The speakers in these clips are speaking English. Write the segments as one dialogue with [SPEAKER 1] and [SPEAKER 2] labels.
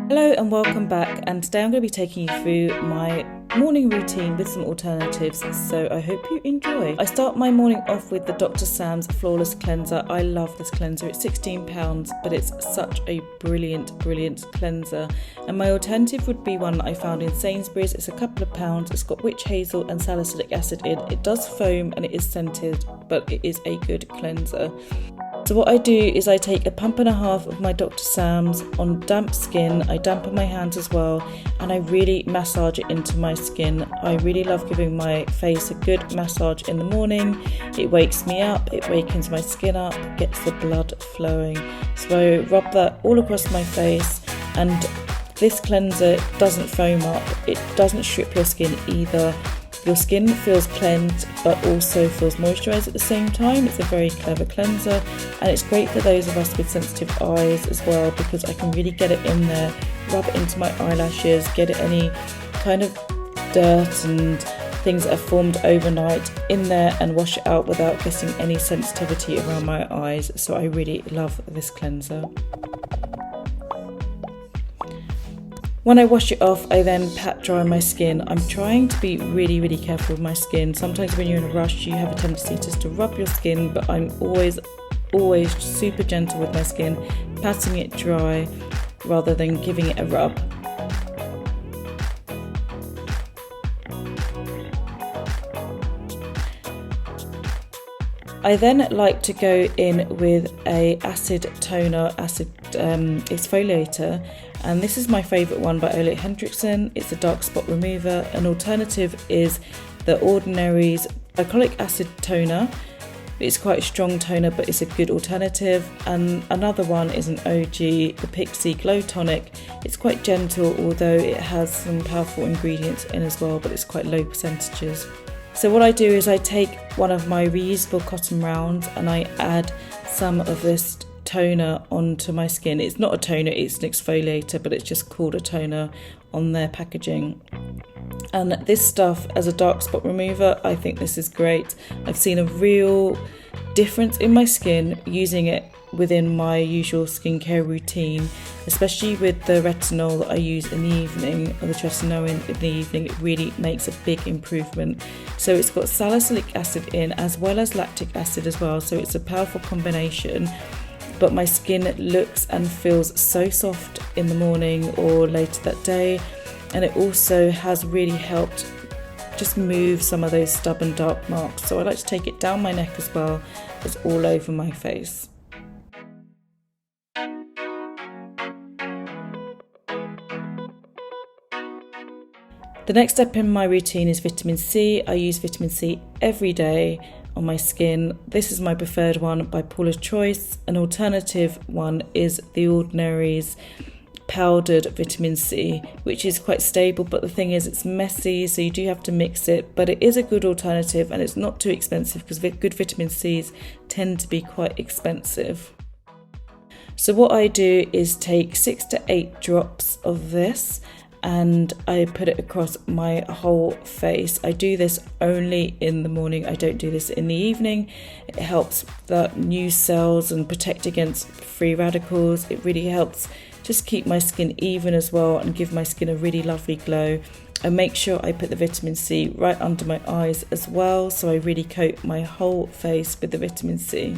[SPEAKER 1] Hello and welcome back, and today I'm going to be taking you through my morning routine with some alternatives, so I hope you enjoy. I start my morning off with the Dr. Sam's Flawless Cleanser. I love this cleanser. It's £16, but it's such a brilliant cleanser. And my alternative would be one that I found in Sainsbury's. It's a couple of pounds. It's got witch hazel and salicylic acid in. It does foam and it is scented, but it is a good cleanser. So what I do is I take a pump and a half of my Dr. Sam's on damp skin. I dampen my hands as well, and I really massage it into my skin. I really love giving my face a good massage in the morning. It wakes me up, it wakens my skin up, gets the blood flowing. So I rub that all across my face, and this cleanser doesn't foam up, it doesn't strip your skin either. Your skin feels cleansed but also feels moisturised at the same time. It's a very clever cleanser, and it's great for those of us with sensitive eyes as well, because I can really get it in there, rub it into my eyelashes, get it any kind of dirt and things that have formed overnight in there, and wash it out without getting any sensitivity around my eyes. So I really love this cleanser. When I wash it off, I then pat dry my skin. I'm trying to be really careful with my skin. Sometimes when you're in a rush, you have a tendency just to rub your skin, but I'm always super gentle with my skin, patting it dry rather than giving it a rub. I then like to go in with a acid toner, exfoliator, and this is my favourite one by Ole Henriksen. It's a dark spot remover. An alternative is the Ordinary's glycolic acid toner. It's quite a strong toner, but it's a good alternative. And another one is an OG, the Pixi Glow Tonic. It's quite gentle, although it has some powerful ingredients in as well, but it's quite low percentages. So what I do is I take one of my reusable cotton rounds and I add some of this toner onto my skin. It's not a toner, it's an exfoliator, but it's just called a toner on their packaging. And this stuff, as a dark spot remover, I think this is great. I've seen a real difference in my skin using it within my usual skincare routine, especially with the retinol that I use in the evening, or the tretinoin in the evening. It really makes a big improvement. So it's got salicylic acid in as well as lactic acid as well, so it's a powerful combination. But my skin looks and feels so soft in the morning or later that day, and it also has really helped just move some of those stubborn dark marks. So I like to take it down my neck as well as all over my face. The next step in my routine is vitamin C. I use vitamin C every day on my skin. This is my preferred one by Paulas Choice. An alternative one is the Ordinary's powdered vitamin C, which is quite stable, but the thing is it's messy, so you do have to mix it, but it is a good alternative and it's not too expensive, because good vitamin C's tend to be quite expensive. So what I do is take 6 to 8 drops of this and I put it across my whole face. I do this only in the morning, I don't do this in the evening. It helps the new cells and protect against free radicals. It really helps just keep my skin even as well and give my skin a really lovely glow. I make sure I put the vitamin C right under my eyes as well, so I really coat my whole face with the vitamin C.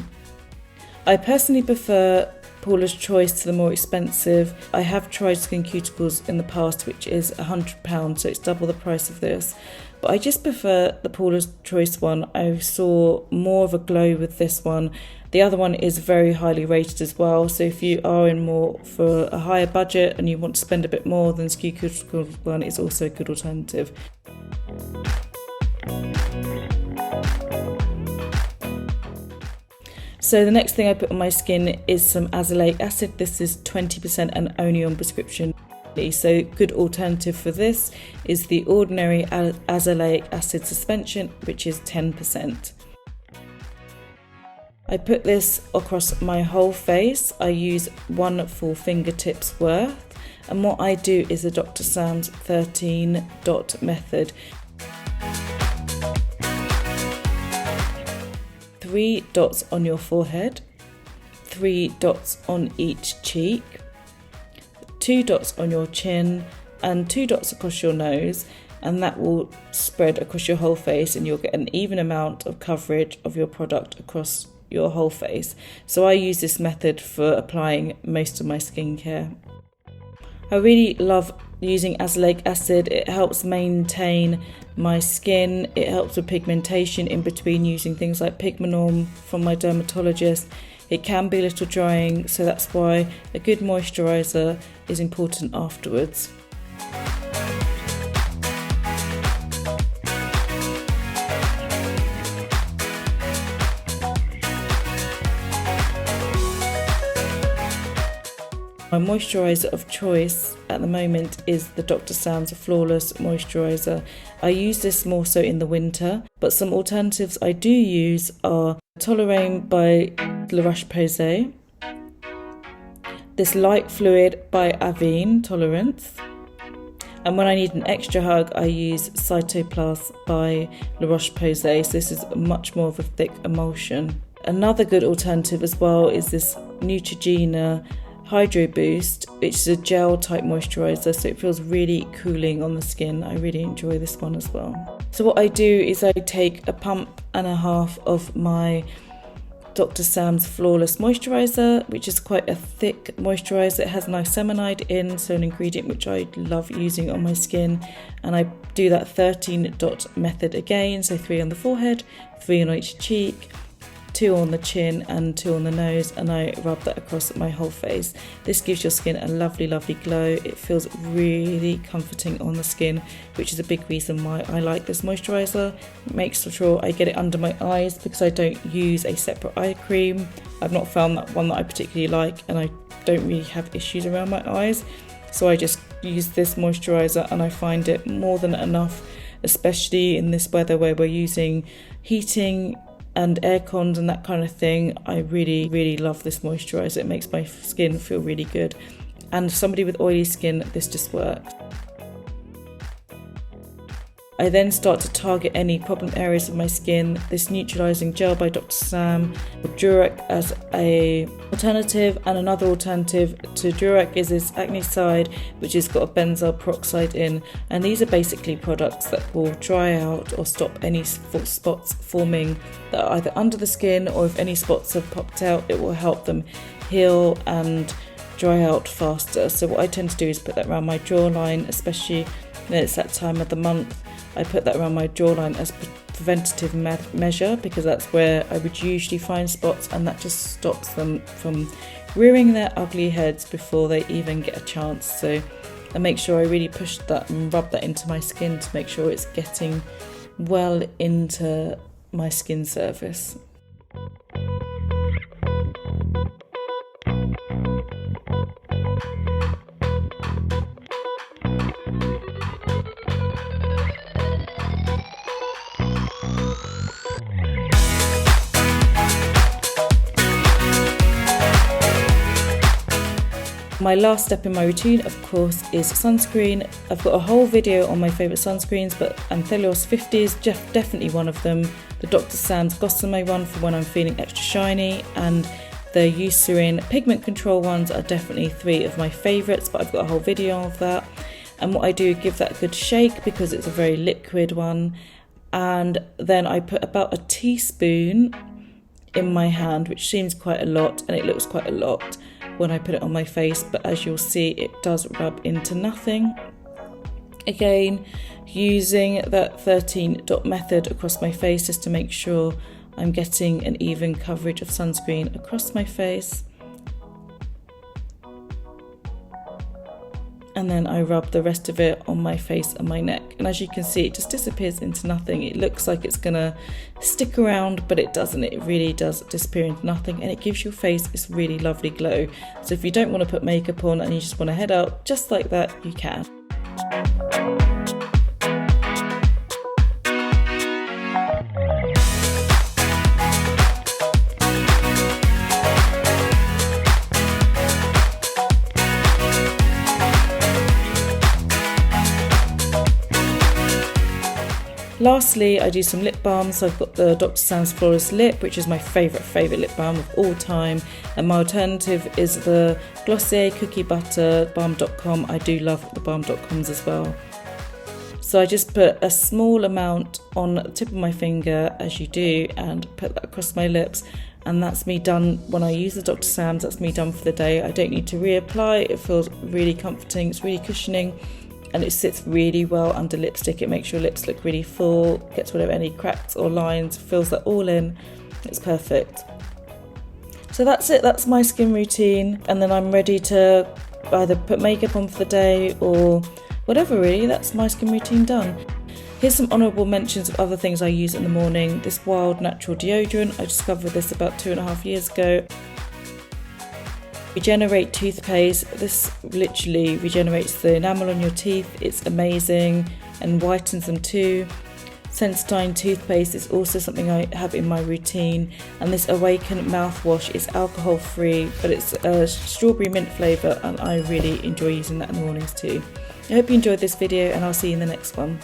[SPEAKER 1] I personally prefer Paulas Choice to the more expensive. I have tried Skin Cuticles in the past, which is £100, so it's double the price of this. But I just prefer the Paulas Choice one. I saw more of a glow with this one. The other one is very highly rated as well, so if you are in more for a higher budget and you want to spend a bit more, then Skin Cuticles one is also a good alternative. So the next thing I put on my skin is some Azelaic Acid. This is 20% and only on prescription. So good alternative for this is the Ordinary Azelaic Acid Suspension, which is 10%. I put this across my whole face. I use 1 full fingertip's worth, and what I do is the Dr. Sam's 13 dot method. 3 dots on your forehead, 3 dots on each cheek, 2 dots on your chin and 2 dots across your nose, and that will spread across your whole face and you'll get an even amount of coverage of your product across your whole face. So I use this method for applying most of my skincare. I really love using Azelaic Acid. It helps maintain my skin, it helps with pigmentation in between using things like Pigment from my dermatologist. It can be a little drying, so that's why a good moisturiser is important afterwards. My moisturiser of choice at the moment is the Dr. Sam's Flawless Moistouriser. I use this more so in the winter, but some alternatives I do use are Toleriane by Roche-Posay, this light fluid by Avène Tolerance, and when I need an extra hug I use Cicaplast by Roche-Posay, so this is much more of a thick emulsion. Another good alternative as well is this Neutrogena Hydro Boost, which is a gel type moisturiser, so it feels really cooling on the skin. I really enjoy this one as well. So what I do is I take a pump and a half of my Dr. Sam's Flawless Moistouriser, which is quite a thick moisturiser. It has niacinamide in, so an ingredient which I love using on my skin, and I do that 13 dot method again, so 3 on the forehead, 3 on each cheek, 2 on the chin and 2 on the nose, and I rub that across my whole face. This gives your skin a lovely glow. It feels really comforting on the skin, which is a big reason why I like this moisturiser. Make sure I get it under my eyes because I don't use a separate eye cream. I've not found that one that I particularly like, and I don't really have issues around my eyes, so I just use this moisturiser and I find it more than enough, especially in this weather where we're using heating and air cons and that kind of thing. I really love this moisturiser. It makes my skin feel really good, and somebody with oily skin, this just works. I then start to target any problem areas of my skin. This neutralizing gel by Dr. Sam, Currect as a alternative, and another alternative to Currect is this Acne Side, which has got a benzoyl peroxide in, and these are basically products that will dry out or stop any spots forming that are either under the skin, or if any spots have popped out, it will help them heal and dry out faster. So what I tend to do is put that around my jawline, especially when it's that time of the month. I put that around my jawline as preventative measure because that's where I would usually find spots, and that just stops them from rearing their ugly heads before they even get a chance. So I make sure I really push that and rub that into my skin to make sure it's getting well into my skin surface. My last step in my routine, of course, is sunscreen. I've got a whole video on my favourite sunscreens, but Anthelios 50 is definitely one of them. The Dr. Sam's GOSSAMER one for when I'm feeling extra shiny, and the Eucerin pigment control ones are definitely 3 of my favourites, but I've got a whole video of that. And what I do, give that a good shake because it's a very liquid one, and then I put about a teaspoon in my hand, which seems quite a lot, and it looks quite a lot when I put it on my face, but as you'll see, it does rub into nothing. Again, using that 13 dot method across my face just to make sure I'm getting an even coverage of sunscreen across my face. And then I rub the rest of it on my face and my neck. And as you can see, it just disappears into nothing. It looks like it's gonna stick around, but it doesn't. It really does disappear into nothing, and it gives your face this really lovely glow. So if you don't want to put makeup on and you just want to head out just like that, you can. Lastly, I do some lip balm. So I've got the Dr. Sam's Flawless Lip, which is my favourite lip balm of all time. And my alternative is the Glossier Cookie Butter Balm.com. I do love the Balm.coms as well. So I just put a small amount on the tip of my finger, as you do, and put that across my lips. And that's me done. When I use the Dr. Sam's, that's me done for the day. I don't need to reapply. It feels really comforting, it's really cushioning, and it sits really well under lipstick. It makes your lips look really full, gets rid of any cracks or lines, fills that all in. It's perfect. So that's it, that's my skin routine, and then I'm ready to either put makeup on for the day or whatever really. That's my skin routine done. Here's some honourable mentions of other things I use in the morning. This Wild Natural Deodorant, I discovered this about 2.5 years ago. Regenerate toothpaste, this literally regenerates the enamel on your teeth. It's amazing and whitens them too. Sensodyne toothpaste is also something I have in my routine, and this Awaken mouthwash is alcohol free, but it's a strawberry mint flavour, and I really enjoy using that in the mornings too. I hope you enjoyed this video, and I'll see you in the next one.